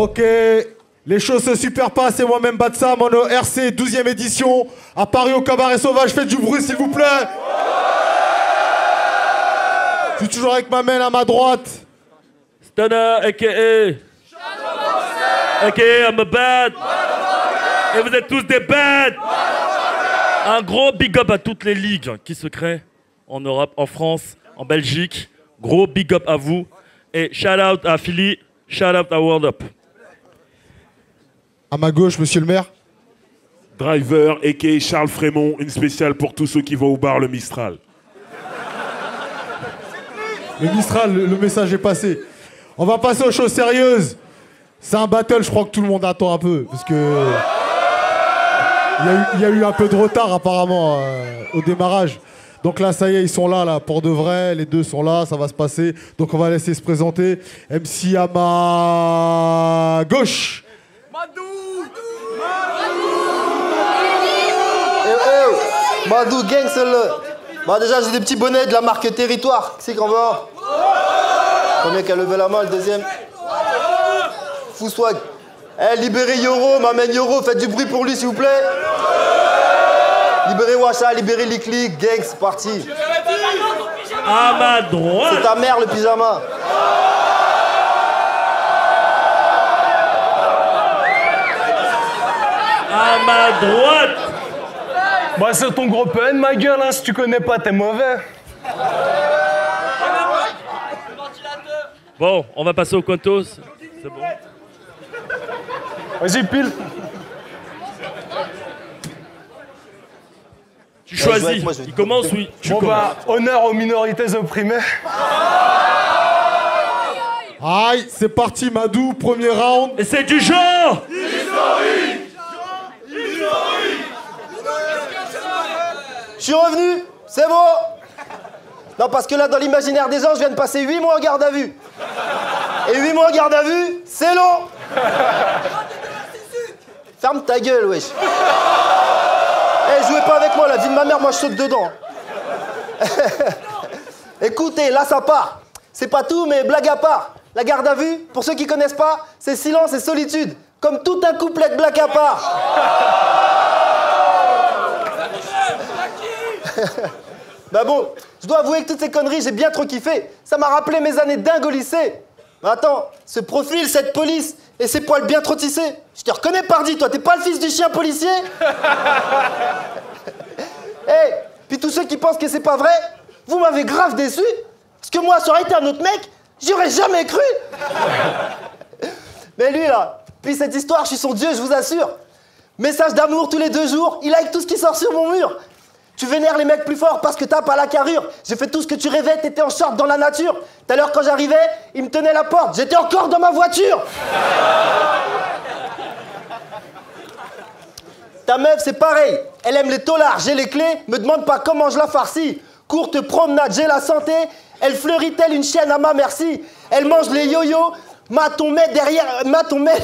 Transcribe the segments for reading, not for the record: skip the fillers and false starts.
Ok, les choses se superpassent, c'est moi-même Batsam, on est RC 12e édition, à Paris au Cabaret Sauvage, faites du bruit s'il vous plaît. Je suis toujours avec ma main à ma droite. Stana, a.k.a. I'm a bad. Et vous êtes tous des bad. Un gros big up à toutes les ligues qui se créent en Europe, en France, en Belgique. Gros big up à vous. Et shout out à Philly, shout out à World Up. À ma gauche, monsieur le maire. Driver, a.k.a. Charles Frémont, une spéciale pour tous ceux qui vont au bar le Mistral. Le Mistral, le message est passé. On va passer aux choses sérieuses. C'est un battle, je crois que tout le monde attend un peu. Parce que... Il y a eu un peu de retard apparemment au démarrage. Donc là, ça y est, ils sont là, pour de vrai. Les deux sont là, ça va se passer. Donc on va laisser se présenter. MC à ma gauche. Madou gang seul. Bah déjà j'ai des petits bonnets de la marque Territoire. Qui c'est qu'on va? Combien qui a levé la main, le deuxième? Fouswag. Eh, libérez Yoro, m'amène Yoro, faites du bruit pour lui s'il vous plaît. Libérez Wacha, libérez Liklik, gang, c'est parti. À ma droite. C'est ta mère le pyjama. À ma droite. Bah c'est ton gros pen, ma gueule, hein. Si tu connais pas, t'es mauvais. Bon, on va passer au Quantos. C'est bon. Vas-y, pile. Tu choisis. Il commence, oui. Bon bah, honneur aux minorités opprimées. Aïe, c'est parti Madou, premier round. Et c'est du genre. Je suis revenu, c'est bon. Non, parce que là, dans l'imaginaire des gens, je viens de passer 8 mois en garde à vue. Et 8 mois en garde à vue, c'est long. Ferme ta gueule, wesh. Eh, jouez pas avec moi, la vie de ma mère, moi je saute dedans. Écoutez, là ça part. C'est pas tout, mais blague à part. La garde à vue, pour ceux qui connaissent pas, c'est silence et solitude. Comme tout un couplet de blague à part. Bah bon, je dois avouer que toutes ces conneries, j'ai bien trop kiffé. Ça m'a rappelé mes années dingues au lycée. Mais attends, ce profil, cette police et ces poils bien trop tissés. Je te reconnais, pardi, toi, t'es pas le fils du chien policier? Hey, puis tous ceux qui pensent que c'est pas vrai, vous m'avez grave déçu. Parce que moi, ça aurait été un autre mec, j'y aurais jamais cru. Mais lui, là, puis cette histoire, je suis son dieu, je vous assure. Message d'amour tous les 2 jours, il like tout ce qui sort sur mon mur. Tu vénères les mecs plus forts parce que t'as pas la carrure. J'ai fait tout ce que tu rêvais, t'étais en short dans la nature. Tout à l'heure quand j'arrivais, il me tenait la porte, j'étais encore dans ma voiture. Ta meuf c'est pareil, elle aime les taulards, j'ai les clés, me demande pas comment je la farcis. Courte promenade, j'ai la santé, elle fleurit telle une chienne à ma merci. Elle mange les yo-yo, Maton met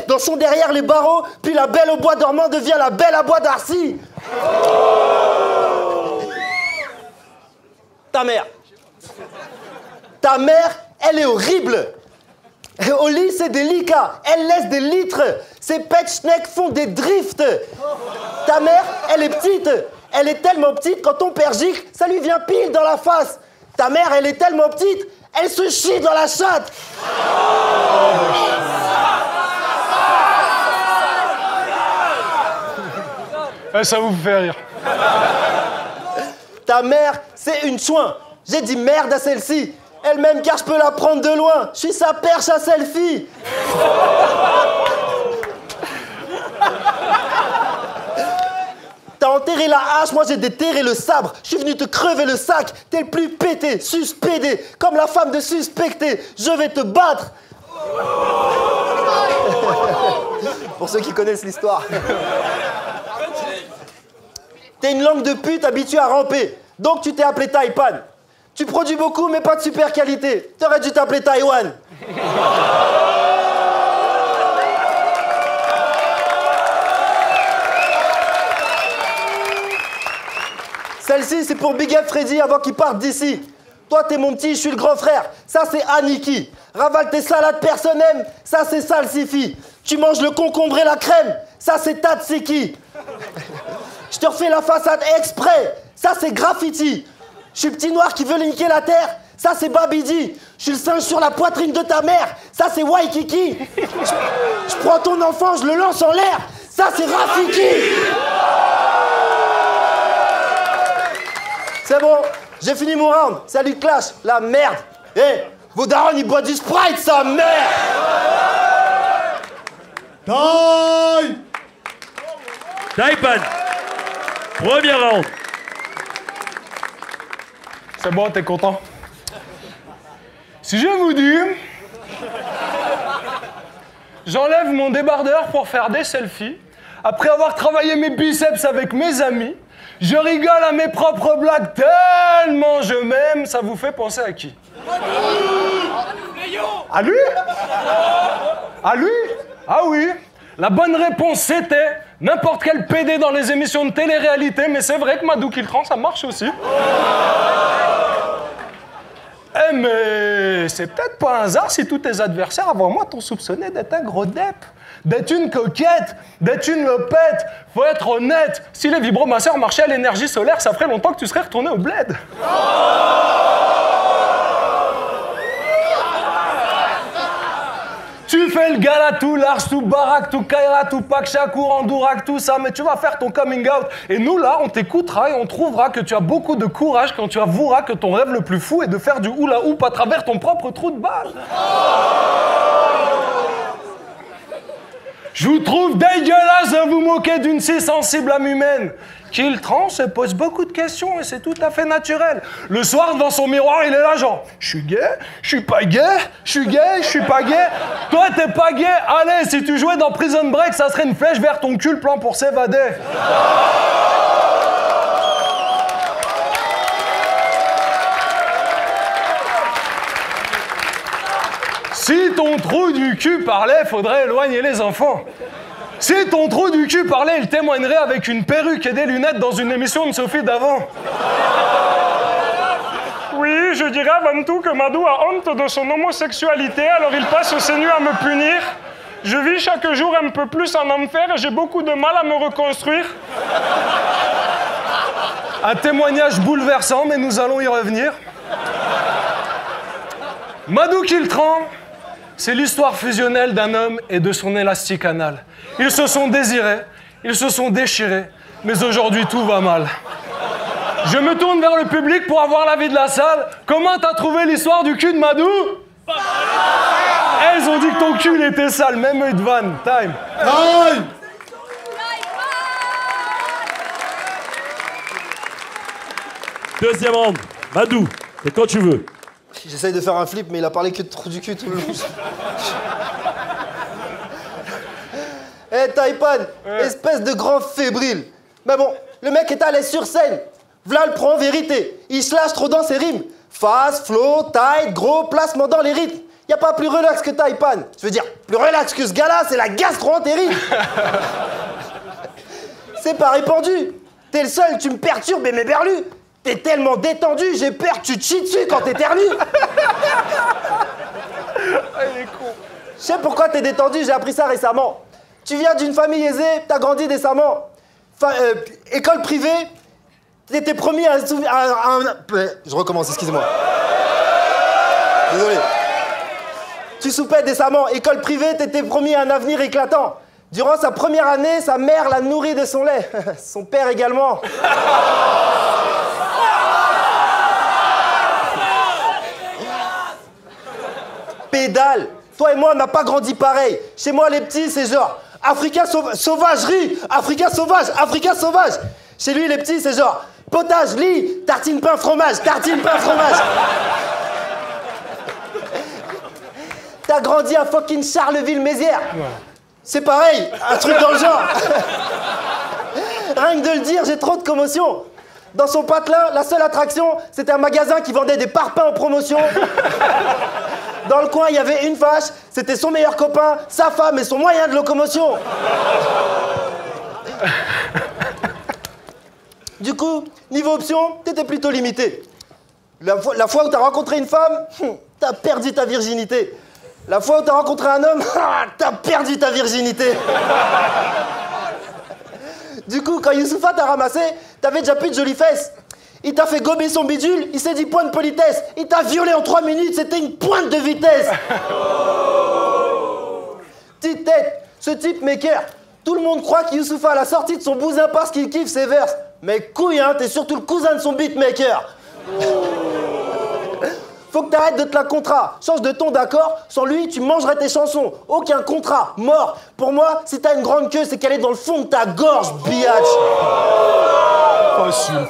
dans son derrière les barreaux, puis la belle au bois dormant devient la belle à bois d'Arcy. Ta mère. Ta mère, elle est horrible. Au lit, c'est délicat. Elle laisse des litres. Ses petschnecks font des drifts. Ta mère, elle est petite. Elle est tellement petite, quand ton père gicle, ça lui vient pile dans la face. Ta mère, elle est tellement petite, elle se chie dans la chatte. Ça vous fait rire. Ta mère, c'est une chouin. J'ai dit merde à celle-ci. Elle-même, car je peux la prendre de loin. Je suis sa perche à selfie. T'as enterré la hache, moi j'ai déterré le sabre. Je suis venu te crever le sac. T'es le plus pété, suspédé, comme la femme de suspecté. Je vais te battre. Pour ceux qui connaissent l'histoire. T'es une langue de pute habituée à ramper. Donc tu t'es appelé Taipan. Tu produis beaucoup mais pas de super qualité. T'aurais dû t'appeler Taïwan. Celle-ci, c'est pour Big Up Freddy avant qu'il parte d'ici. Toi, t'es mon petit, je suis le grand frère. Ça, c'est Aniki. Ravale tes salades, personne aime. Ça, c'est Salsifi. Tu manges le concombre et la crème. Ça, c'est Tatsiki. Je te refais la façade exprès. Ça, c'est graffiti. Je suis le petit noir qui veut niquer la terre. Ça, c'est Babidi. Je suis le singe sur la poitrine de ta mère. Ça, c'est Waikiki. Je prends ton enfant, je le lance en l'air. Ça, c'est Rafiki. C'est bon, j'ai fini mon round. Salut Clash, la merde. Hé, vos darons, ils boivent du Sprite, sa mère. Taille. Taipan, premier round. C'est bon, t'es content? Si je vous dis... J'enlève mon débardeur pour faire des selfies. Après avoir travaillé mes biceps avec mes amis, je rigole à mes propres blagues tellement je m'aime, ça vous fait penser à qui? À lui? À lui? Ah oui. La bonne réponse c'était n'importe quel PD dans les émissions de télé-réalité, mais c'est vrai que Madou Kiltran, ça marche aussi. Eh mais c'est peut-être pas un hasard si tous tes adversaires avant moi t'ont soupçonné d'être un gros dep, d'être une coquette, d'être une lopette. Faut être honnête, si les vibromasseurs marchaient à l'énergie solaire, ça ferait longtemps que tu serais retourné au bled. Tu fais le gala tout Lars, tout Barak, tout Kaira, tout Pak Shakur, Andourak, tout ça, mais tu vas faire ton coming out. Et nous, là, on t'écoutera et on trouvera que tu as beaucoup de courage quand tu avoueras que ton rêve le plus fou est de faire du hula hoop à travers ton propre trou de balle. Je vous trouve dégueulasse de vous moquer d'une si sensible âme humaine. Kiltran se pose beaucoup de questions et c'est tout à fait naturel. Le soir, devant son miroir, il est là genre « Je suis gay, je suis pas gay, je suis gay, je suis pas gay. » Toi, t'es pas gay. Allez, si tu jouais dans Prison Break, ça serait une flèche vers ton cul, le plan pour s'évader. Si ton trou du cul parlait, faudrait éloigner les enfants. Si ton trou du cul parlait, il témoignerait avec une perruque et des lunettes dans une émission de Sophie Davant. Oui, je dirais avant tout que Madou a honte de son homosexualité, alors il passe ses nuits à me punir. Je vis chaque jour un peu plus en enfer et j'ai beaucoup de mal à me reconstruire. Un témoignage bouleversant, mais nous allons y revenir. Madou Kiltran, c'est l'histoire fusionnelle d'un homme et de son élastique anal. Ils se sont désirés, ils se sont déchirés, mais aujourd'hui tout va mal. Je me tourne vers le public pour avoir l'avis de la salle. Comment t'as trouvé l'histoire du cul de Madou? Elles ont dit que ton cul il était sale, même eux de vanne. Time. Taille. Deuxième round. Madou, c'est quand tu veux. J'essaye de faire un flip, mais il a parlé que de trou du cul tout le long. Eh, Taipan, espèce de grand fébrile. Mais bon, le mec est allé sur scène. V'là le prend vérité. Il se lâche trop dans ses rimes. Fast, flow, tight, gros, placement dans les rythmes. Y a pas plus relax que Taipan. Je veux dire, plus relax que ce gars-là, c'est la gastro-entérite. C'est pas répandu. T'es le seul, tu me perturbes et m'éberlues. T'es tellement détendu, j'ai peur que tu te chies dessus quand t'éternues. Il est con. Je sais pourquoi t'es détendu, j'ai appris ça récemment. Tu viens d'une famille aisée, t'as grandi décemment. École privée, t'étais promis à un... Je recommence, excusez-moi. Désolé. Tu soupais décemment, école privée, t'étais promis à un avenir éclatant. Durant sa première année, sa mère l'a nourri de son lait. Son père également. Pédale. Toi et moi, on n'a pas grandi pareil. Chez moi, les petits, c'est genre Africain sauvagerie, Africain sauvage, Africain sauvage. Chez lui, les petits, c'est genre potage, lit, tartine pain fromage, tartine pain fromage. T'as grandi à fucking Charleville-Mézières. C'est pareil, un truc dans le genre. Rien que de le dire, j'ai trop de commotion. Dans son patelin, la seule attraction, c'était un magasin qui vendait des parpaings en promotion. Dans le coin, il y avait une vache, c'était son meilleur copain, sa femme et son moyen de locomotion. Du coup, niveau option, t'étais plutôt limité. La fois où t'as rencontré une femme, t'as perdu ta virginité. La fois où t'as rencontré un homme, t'as perdu ta virginité. Du coup, quand Youssoupha t'a ramassé, t'avais déjà plus de jolies fesses. Il t'a fait gober son bidule, il s'est dit point de politesse. Il t'a violé en 3 minutes, c'était une pointe de vitesse. Petite tête, ce type maker. Tout le monde croit que Youssoupha a la sortie de son bousin parce qu'il kiffe ses verses. Mais couille, hein, t'es surtout le cousin de son beatmaker. Faut que t'arrêtes de te la contrat. Change de ton, d'accord? Sans lui, tu mangerais tes chansons. Aucun contrat. Mort. Pour moi, si t'as une grande queue, c'est qu'elle est dans le fond de ta gorge, biatch.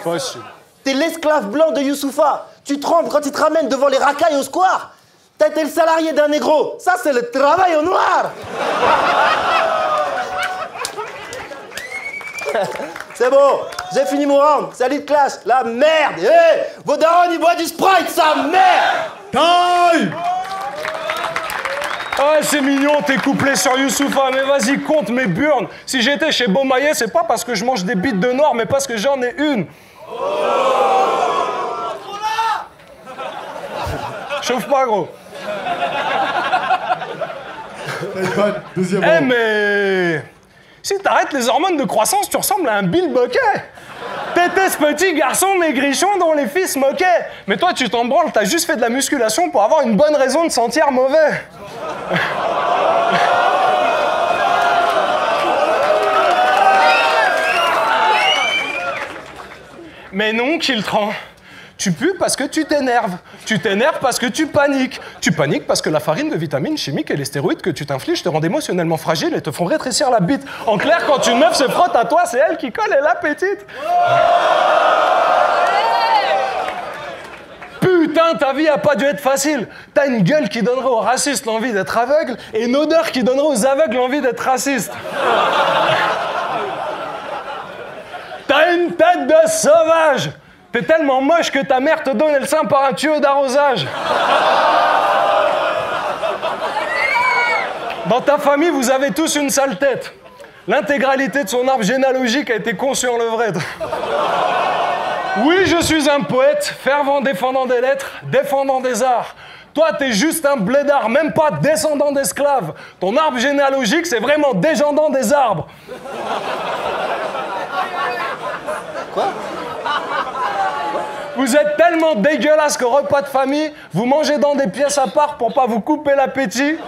Facile. T'es l'esclave blanc de Youssoupha. Tu trembles quand il te ramène devant les racailles au square. T'as été le salarié d'un négro. Ça, c'est le travail au noir. C'est bon, j'ai fini mon round. Salut de clash, la merde. Hé, vos darons, ils boivent du Sprite, sa mère. Time! Ah, c'est mignon tes couplets sur Youssoupha, mais vas-y, compte mes burnes. Si j'étais chez Beaumaillet, c'est pas parce que je mange des bites de noir, mais parce que j'en ai une. Chauffe pas, gros. Deuxième Eh, round. mais... Si t'arrêtes les hormones de croissance, tu ressembles à un Bill Bucket. T'étais ce petit garçon maigrichon dont les filles se moquaient. Mais toi, tu t'en branles, t'as juste fait de la musculation pour avoir une bonne raison de sentir mauvais. Mais non, Kiltran. Tu pues parce que tu t'énerves. Tu t'énerves parce que tu paniques. Tu paniques parce que la farine de vitamines chimiques et les stéroïdes que tu t'infliges te rendent émotionnellement fragile et te font rétrécir la bite. En clair, quand une meuf se frotte à toi, c'est elle qui colle et la petite. Putain, ta vie a pas dû être facile. T'as une gueule qui donnerait aux racistes l'envie d'être aveugle et une odeur qui donnerait aux aveugles l'envie d'être raciste. T'as une tête de sauvage. T'es tellement moche que ta mère te donne le sein par un tuyau d'arrosage. Dans ta famille, vous avez tous une sale tête. L'intégralité de son arbre généalogique a été conçue en levrette. Oui, je suis un poète, fervent défendant des lettres, défendant des arts. Toi, t'es juste un blédard, même pas descendant d'esclaves. Ton arbre généalogique, c'est vraiment dégendant des arbres. Quoi? Vous êtes tellement dégueulasse qu'au repas de famille, vous mangez dans des pièces à part pour pas vous couper l'appétit.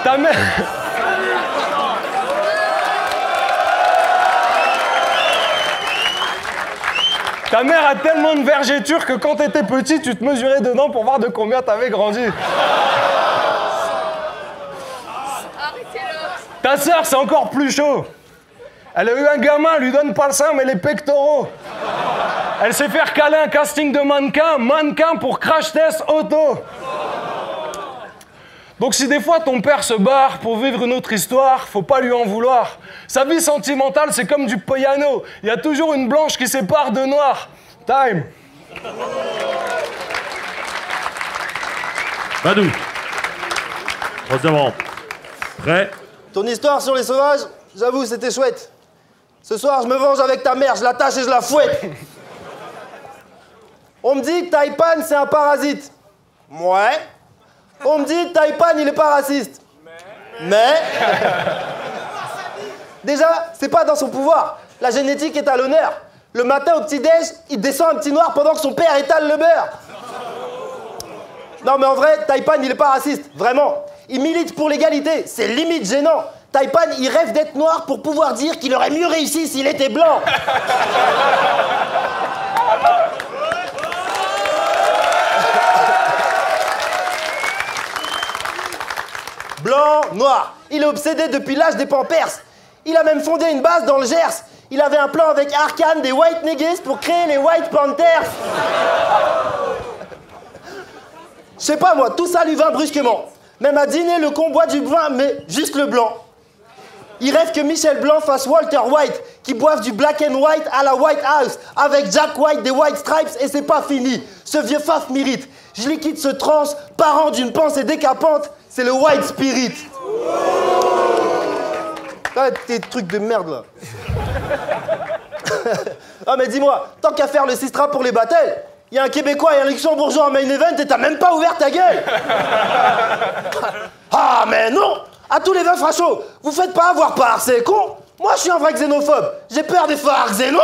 Ta mère... Ta mère a tellement de vergetures que quand t'étais petit, tu te mesurais dedans pour voir de combien t'avais grandi. Ta sœur, c'est encore plus chaud. Elle a eu un gamin, lui donne pas le sein, mais les pectoraux. Elle sait faire caler un casting de mannequin pour crash test auto. Donc si des fois ton père se barre pour vivre une autre histoire, faut pas lui en vouloir. Sa vie sentimentale, c'est comme du piano. Il y a toujours une blanche qui sépare de noir. Time. Badou. Troisième round. Prêt? Ton histoire sur les sauvages, j'avoue, c'était chouette. Ce soir, je me venge avec ta mère, je l'attache et je la fouette. On me dit que Taipan, c'est un parasite. Ouais. On me dit que Taipan, il est pas raciste. Mais... Déjà, c'est pas dans son pouvoir. La génétique est à l'honneur. Le matin au petit-déj, il descend un petit noir pendant que son père étale le beurre. Non mais en vrai, Taipan, il est pas raciste, vraiment. Il milite pour l'égalité, c'est limite gênant. Taipan, il rêve d'être noir pour pouvoir dire qu'il aurait mieux réussi s'il était blanc. Blanc, noir. Il est obsédé depuis l'âge des Pampers. Il a même fondé une base dans le Gers. Il avait un plan avec Arcane des White Niggas pour créer les White Panthers. Je sais pas moi, tout ça lui vint brusquement. Même à dîner, le con boit du vin, mais juste le blanc. Il rêve que Michel Blanc fasse Walter White, qui boive du black and white à la White House, avec Jack White des White Stripes, et c'est pas fini. Ce vieux faf m'irrite. Je liquide ce trans, parent d'une pensée décapante, c'est le White Spirit. Ah, tes trucs de merde, là. Ah, mais dis-moi, tant qu'à faire le Sistra pour les battles, Il y a un Québécois et un Luxembourgeois en main event et t'as même pas ouvert ta gueule. Ah, mais non. À tous les 20 frachos, vous faites pas avoir par, c'est con. Moi, je suis un vrai xénophobe. J'ai peur des phares xéno.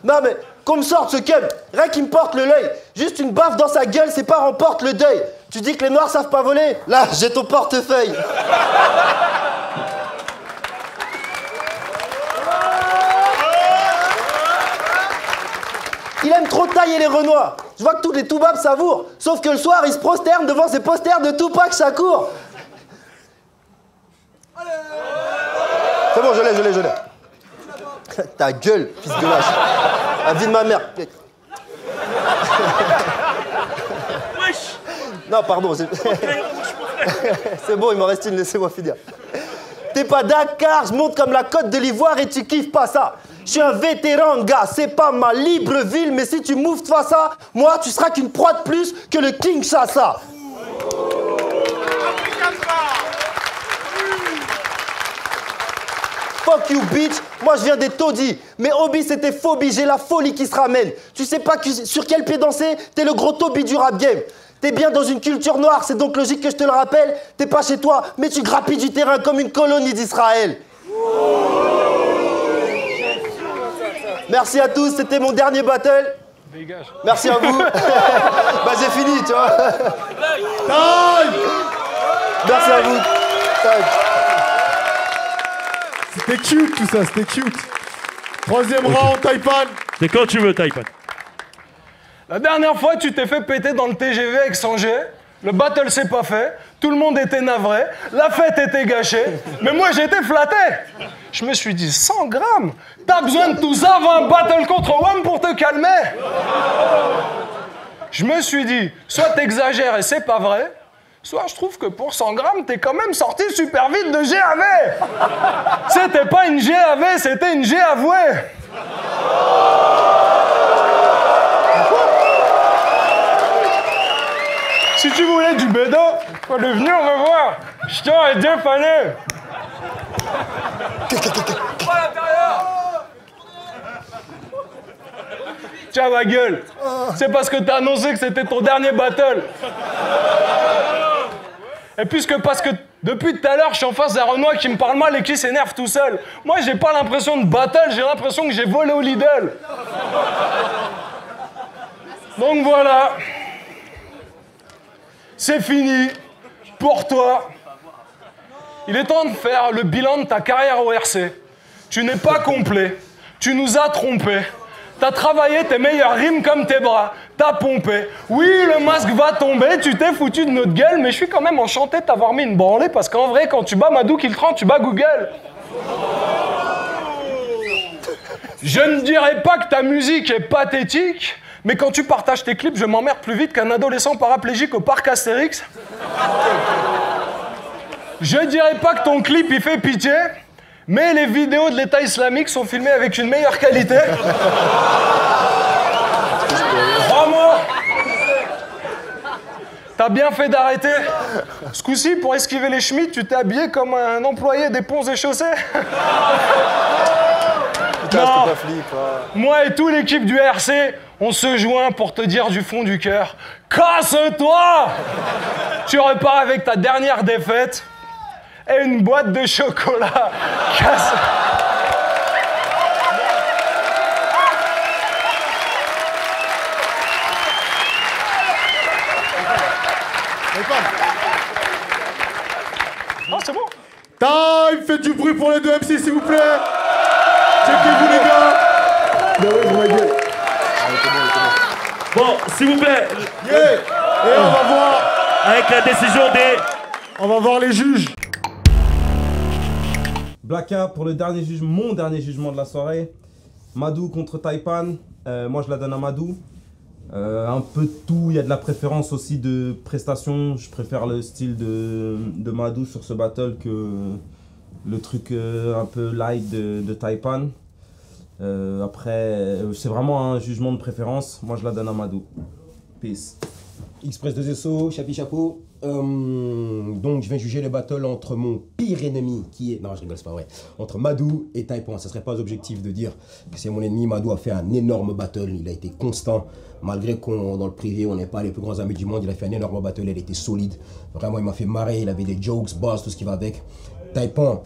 Non, mais qu'on me sorte ce cum, rien qui me porte le l'œil. Juste une baffe dans sa gueule, c'est pas remporte le deuil. Tu dis que les noirs savent pas voler? Là, j'ai ton portefeuille. Il aime trop tailler les renois. Je vois que tous les toubabs savourent. Sauf que le soir, il se prosterne devant ces posters de Tupac Shakur. C'est bon, je l'ai. Ta gueule, fils de lâche. La vie de ma mère. Non, pardon. C'est bon, il m'en reste une, laissez-moi finir. T'es pas Dakar, je monte comme la Côte de l'Ivoire et tu kiffes pas ça. Je suis un vétéran, gars, c'est pas ma libre ville, mais si tu m'ouvres face ça, moi, tu seras qu'une proie de plus que le Kinshasa. Fuck you, bitch. Moi, je viens des taudis. Mais hobby, c'était phobie. J'ai la folie qui se ramène. Tu sais pas sur quel pied danser? T'es le gros Toby du rap game. T'es bien dans une culture noire, c'est donc logique que je te le rappelle. T'es pas chez toi, mais tu grappilles du terrain comme une colonie d'Israël. Merci à tous, c'était mon dernier battle. Dégage. Merci à vous. Bah, j'ai fini, tu vois. Merci à vous. C'était cute tout ça, c'était cute. Troisième round, Taipan. C'est quand tu veux, Taipan. La dernière fois, tu t'es fait péter dans le TGV avec Sanger. Le battle s'est pas fait. Tout le monde était navré. La fête était gâchée. Mais moi, j'étais flatté. Je me suis dit, 100 grammes. T'as besoin de tout ça avant un battle contre WAM pour te calmer. Je me suis dit, soit t'exagères et c'est pas vrai, soit je trouve que pour 100 grammes, t'es quand même sorti super vite de GAV. C'était pas une GAV, c'était une G avouée. Si tu voulais du bédo, fallait venir me voir. Je t'aurais dépanné. Tiens ma gueule. C'est parce que t'as annoncé que c'était ton dernier battle. Et parce que depuis tout à l'heure, je suis en face d'un Renoir qui me parle mal et qui s'énerve tout seul. Moi, j'ai pas l'impression de battle, j'ai l'impression que j'ai volé au Lidl. Donc voilà. C'est fini. Pour toi. Il est temps de faire le bilan de ta carrière au RC. Tu n'es pas complet. Tu nous as trompés. T'as travaillé tes meilleures rimes comme tes bras. T'as pompé. Oui, le masque va tomber. Tu t'es foutu de notre gueule, mais je suis quand même enchanté de t'avoir mis une branlée parce qu'en vrai, quand tu bats Madou Kiltran, tu bats Google. Je ne dirais pas que ta musique est pathétique, mais quand tu partages tes clips, je m'emmerde plus vite qu'un adolescent paraplégique au parc Astérix. Je dirais pas que ton clip il fait pitié, mais les vidéos de l'État islamique sont filmées avec une meilleure qualité. Crois-moi. T'as bien fait d'arrêter. Ce coup-ci, pour esquiver les schmitts, tu t'es habillé comme un employé des ponts et chaussées. Non. Moi et toute l'équipe du RC, on se joint pour te dire du fond du cœur, casse-toi. Tu repars avec ta dernière défaite et une boîte de chocolat. Casse. Oh, c'est bon. Time, faites du bruit pour les deux MC s'il vous plaît. Checkez-vous les gars. Bon, s'il vous plaît. Yeah. Et on va voir. Avec la décision des... On va voir les juges. Blacka pour le dernier jugement, mon dernier jugement de la soirée. Madou contre Taipan. Moi je la donne à Madou. Un peu de tout, il y a de la préférence aussi de prestations. Je préfère le style de Madou sur ce battle que le truc un peu light de Taipan. Après, c'est vraiment un jugement de préférence. Moi je la donne à Madou. Peace. Express 2SO, Chapi Chapeau. Donc je vais juger le battle entre mon pire ennemi qui est... Non je rigole, c'est pas vrai. Entre Madou et Taipan. Ce serait pas objectif de dire que c'est mon ennemi. Madou a fait un énorme battle, il a été constant. Malgré qu'on dans le privé on n'est pas les plus grands amis du monde, il a fait un énorme battle, il était solide. Vraiment il m'a fait marrer, il avait des jokes, buzz, tout ce qui va avec. Taipan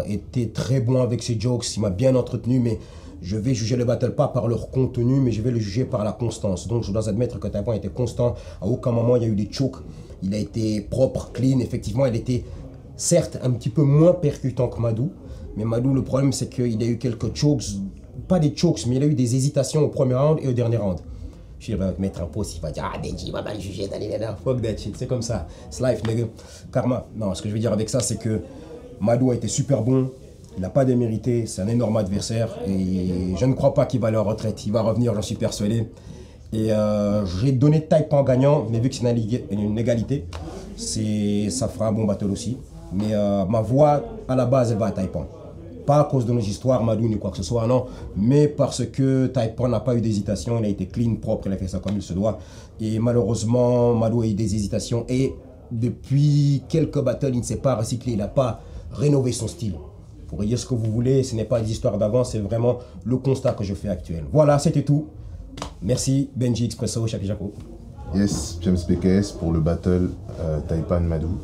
était très bon avec ses jokes, il m'a bien entretenu, mais je vais juger le battle pas par leur contenu, mais je vais le juger par la constance. Donc je dois admettre que Taipan était constant, à aucun moment il y a eu des chokes, il a été propre, clean, effectivement il était certes un petit peu moins percutant que Madou, mais Madou le problème c'est qu'il a eu quelques chokes, pas des chokes, mais il a eu des hésitations au premier round et au dernier round. Je vais te mettre un post, il va dire ah Benji va mal juger, fuck that shit, c'est comme ça, c'est life nigga, karma. Non, ce que je veux dire avec ça c'est que Madou a été super bon, il n'a pas démérité, c'est un énorme adversaire et je ne crois pas qu'il va aller en retraite, il va revenir, j'en suis persuadé. Et j'ai donné Taipan gagnant, mais vu que c'est une égalité, ça fera un bon battle aussi. Mais ma voix à la base elle va à Taipan. Pas à cause de nos histoires, Madou ni quoi que ce soit, non. Mais parce que Taipan n'a pas eu d'hésitation, il a été clean, propre, il a fait ça comme il se doit. Et malheureusement, Madou a eu des hésitations. Et depuis quelques battles, il ne s'est pas recyclé, il n'a pas rénové son style. Vous pourrez dire ce que vous voulez, ce n'est pas des histoires d'avant, c'est vraiment le constat que je fais actuel. Voilà, c'était tout. Merci, Benji Expresso, Chapi Jaco. Yes, James BKS pour le battle Taipan-Madou.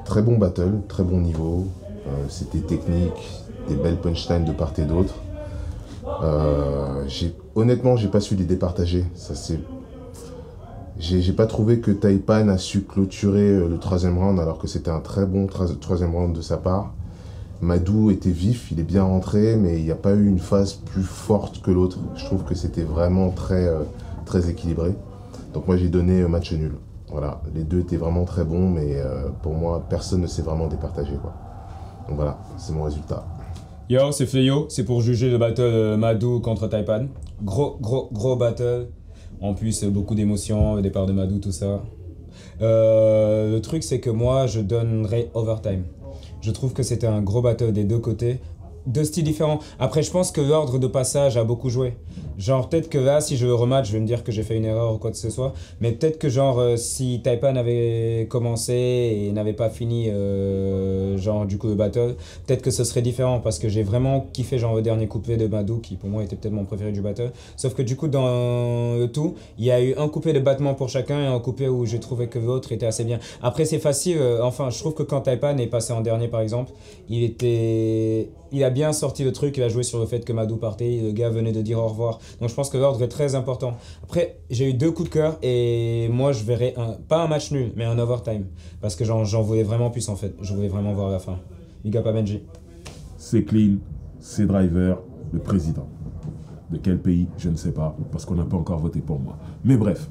Très bon battle, très bon niveau. C'était technique, des belles punchlines de part et d'autre. Honnêtement, j'ai pas su les départager. J'ai pas trouvé que Taipan a su clôturer le troisième round alors que c'était un très bon troisième round de sa part. Madou était vif, il est bien rentré, mais il n'y a pas eu une phase plus forte que l'autre. Je trouve que c'était vraiment très équilibré. Donc moi j'ai donné match nul. Voilà, les deux étaient vraiment très bons, mais pour moi personne ne s'est vraiment départagé, quoi. Donc voilà, c'est mon résultat. Yo, c'est Fléau, c'est pour juger le battle Madou contre Taipan. Gros battle. En plus, beaucoup d'émotions, le départ de Madou, tout ça. Le truc, c'est que moi, je donnerais overtime. Je trouve que c'était un gros battle des deux côtés. Deux styles différents. Après, je pense que l'ordre de passage a beaucoup joué. Genre, peut-être que là, si je rematch, je vais me dire que j'ai fait une erreur ou quoi que ce soit. Mais peut-être que, genre, si Taipan avait commencé et n'avait pas fini, genre, du coup, le battle, peut-être que ce serait différent parce que j'ai vraiment kiffé, genre, le dernier couplet de Madou qui, pour moi, était peut-être mon préféré du battle. Sauf que, du coup, dans le tout, il y a eu un couplet de battement pour chacun et un couplet où j'ai trouvé que l'autre était assez bien. Après, c'est facile. Enfin, je trouve que quand Taipan est passé en dernier, par exemple, il a bien sorti le truc, il a joué sur le fait que Madou partait, le gars venait de dire au revoir. Donc je pense que l'ordre est très important. Après, j'ai eu deux coups de cœur et moi je verrais pas un match nul, mais un overtime. Parce que j'en voulais vraiment plus en fait. Je voulais vraiment voir la fin. Big up à Benji. C'est clean, c'est driver, le président. De quel pays, je ne sais pas, parce qu'on n'a pas encore voté pour moi. Mais bref,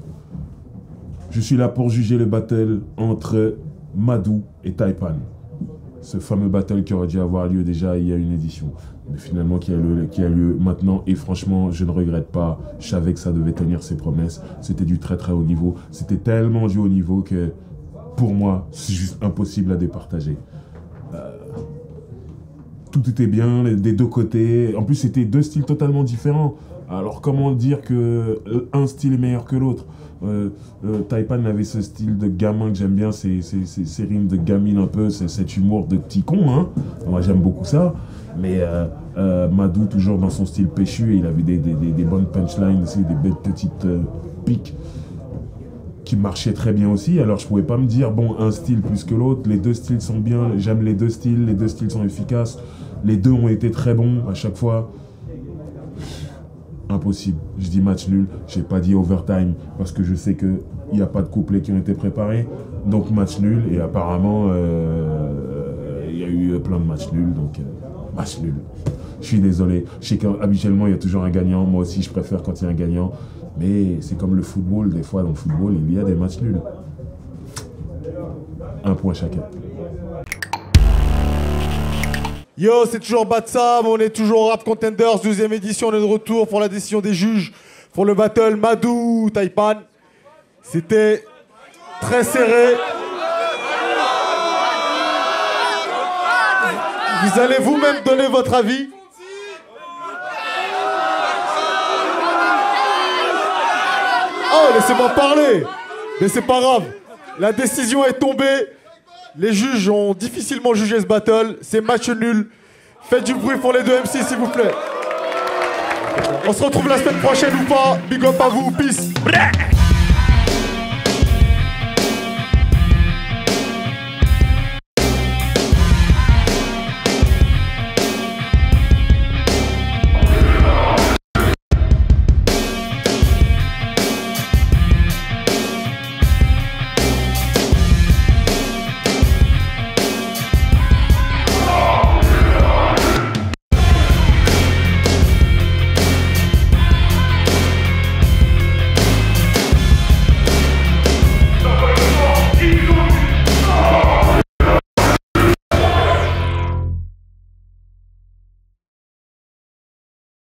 je suis là pour juger le battle entre Madou et Taipan. Ce fameux battle qui aurait dû avoir lieu déjà il y a une édition, mais finalement qui a lieu maintenant, et franchement je ne regrette pas, je savais que ça devait tenir ses promesses, c'était du très haut niveau, c'était tellement du haut niveau que pour moi c'est juste impossible à départager. Tout était bien des deux côtés, en plus c'était deux styles totalement différents, alors comment dire que un style est meilleur que l'autre? Taipan avait ce style de gamin que j'aime bien, ces rimes de gamine un peu, cet humour de petit con, hein. Moi j'aime beaucoup ça, mais Madou toujours dans son style péchu, et il avait des bonnes punchlines aussi, des belles petites piques qui marchaient très bien aussi, alors je pouvais pas me dire bon un style plus que l'autre, les deux styles sont bien, j'aime les deux styles sont efficaces, les deux ont été très bons à chaque fois. Impossible, je dis match nul, j'ai pas dit overtime parce que je sais qu'il n'y a pas de couplets qui ont été préparés, donc match nul, et apparemment il y a eu plein de matchs nuls, donc match nul. Je suis désolé, je sais qu'habituellement il y a toujours un gagnant, moi aussi je préfère quand il y a un gagnant, mais c'est comme le football, des fois dans le football il y a des matchs nuls. Un point chacun. Yo, c'est toujours Batsam, on est toujours au Rap Contenders, 12e édition, on est de retour pour la décision des juges, pour le battle Madou Taipan. C'était très serré. Vous allez vous-même donner votre avis. Oh, laissez-moi parler. Mais c'est pas grave. La décision est tombée. Les juges ont difficilement jugé ce battle. C'est match nul. Faites du bruit pour les deux MC, s'il vous plaît. On se retrouve la semaine prochaine ou pas. Big up à vous. Peace.